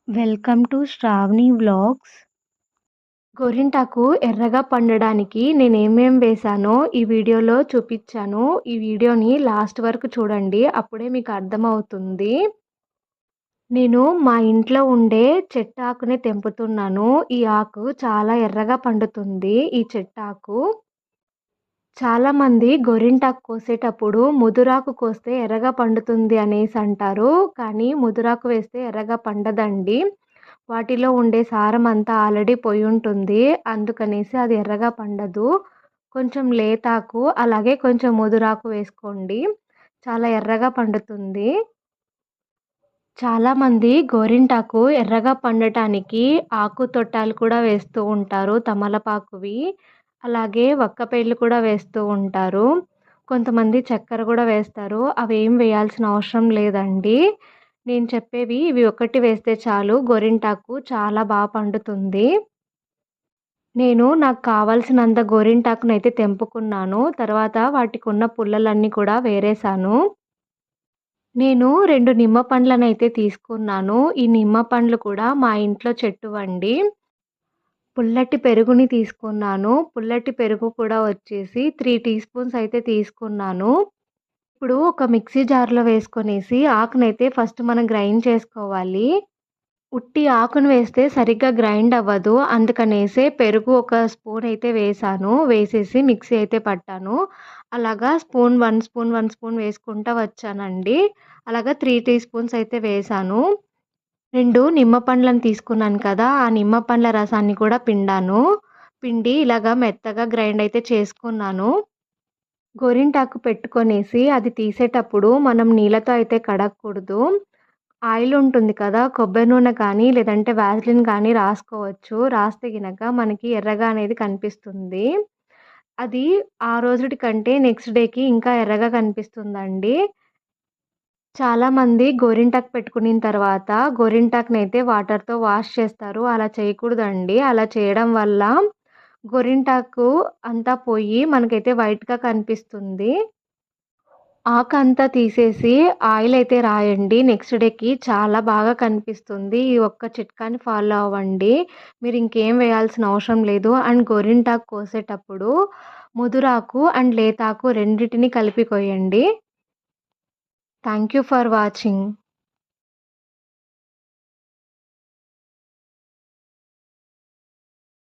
Welcome to Shravani vlogs. గోరింటాకు ఎర్రగా పండడానికి నేనేమేం వేశానో ఈ వీడియోలో చూపిచ్చాను. ఈ వీడియోని లాస్ట్ వరకు చూడండి. అప్పుడే మీకు అర్థమవుతుంది. నేను మా ఇంట్లో ఉండే చెట్టాకుని తెంపుతున్నాను. ఈ ఆకు చాలా ఎర్రగా పండుతుంది. ఈ చెట్టాకు. చాలామంది గోరింటాకు కోసేటప్పుడు ముదురాకు కోస్తే ఎర్రగా పండుతుంది అనేసి అంటారు. కానీ ముదురాకు వేస్తే ఎర్రగా పండదండి. వాటిలో ఉండే సారం అంతా ఆల్రెడీ పోయుంటుంది. అందుకనేసి అది ఎర్రగా పండదు. కొంచెం లేతాకు, అలాగే కొంచెం ముదురాకు వేసుకోండి. చాలా ఎర్రగా పండుతుంది. చాలామంది గోరింటాకు ఎర్రగా పండటానికి ఆకు తొట్టాలు కూడా వేస్తూ ఉంటారు తమలపాకువి. అలాగే వక్కపేళ్ళు కూడా వేస్తూ ఉంటారు. కొంతమంది చక్కెర కూడా వేస్తారు. అవేం వేయాల్సిన అవసరం లేదండి. నేను చెప్పేవి ఇవి ఒక్కటి వేస్తే చాలు గోరింటాకు చాలా పండుతుంది. నేను నాకు కావాల్సినంత గోరింటాకునైతే తెంపుకున్నాను. తర్వాత వాటికున్న పుల్లలన్నీ కూడా వేరేశాను. నేను 2 నిమ్మ పండ్లనైతే తీసుకున్నాను. ఈ నిమ్మ పండ్లు కూడా మా ఇంట్లో చెట్టువండి. పుల్లటి పెరుగుని తీసుకున్నాను. పుల్లటి పెరుగు కూడా వచ్చేసి 3 టీ స్పూన్స్ అయితే తీసుకున్నాను. ఇప్పుడు ఒక మిక్సీ జార్‌లో వేసుకొనేసి ఆకునైతే ఫస్ట్ మనం గ్రైండ్ చేసుకోవాలి. ఉట్టి ఆకును వేస్తే సరిగ్గా గ్రైండ్ అవ్వదు. అందుకనేసే పెరుగు ఒక స్పూన్ అయితే వేశాను. వేసేసి మిక్సీ అయితే పట్టాను. అలాగా స్పూన్, 1 స్పూన్, 1 స్పూన్ వేసుకుంటా వచ్చానండి. అలాగా 3 టీ స్పూన్స్ అయితే వేశాను. 2 నిమ్మ పండ్లను తీసుకున్నాను కదా! ఆ నిమ్మ పండ్ల రసాన్ని కూడా పిండాను. పిండి ఇలాగా మెత్తగా గ్రైండ్ అయితే చేసుకున్నాను. గోరింటాకు పెట్టుకొనేసి అది తీసేటప్పుడు మనం నీళ్ళతో అయితే కడగకూడదు. ఆయిల్ ఉంటుంది కదా! కొబ్బరి నూనె కానీ, లేదంటే వాజిలిన్ కానీ రాసుకోవచ్చు. రాస్తే గనక మనకి ఎర్రగా అనేది కనిపిస్తుంది. అది ఆ రోజుటి కంటే నెక్స్ట్ డేకి ఇంకా ఎర్రగా కనిపిస్తుందండి. చాలామంది గోరింటాకు పెట్టుకునిన తర్వాత గోరింటాకునైతే వాటర్‌తో వాష్ చేస్తారు. అలా చేయకూడదండి. అలా చేయడం వల్ల గోరింటాకు అంతా పోయి మనకైతే వైట్‌గా కనిపిస్తుంది. ఆకంతా తీసేసి ఆయిలయితే రాయండి. నెక్స్ట్ డేకి చాలా బాగా కనిపిస్తుంది. ఈ ఒక్క చిట్కాని ఫాలో అవ్వండి. మీరింకేం వేయాల్సిన అవసరం లేదు. అండ్ గోరింటాకు కోసేటప్పుడు ముదురాకు అండ్ లేతాకు రెండిటిని కలిపి కొయ్యండి. Thank you for watching.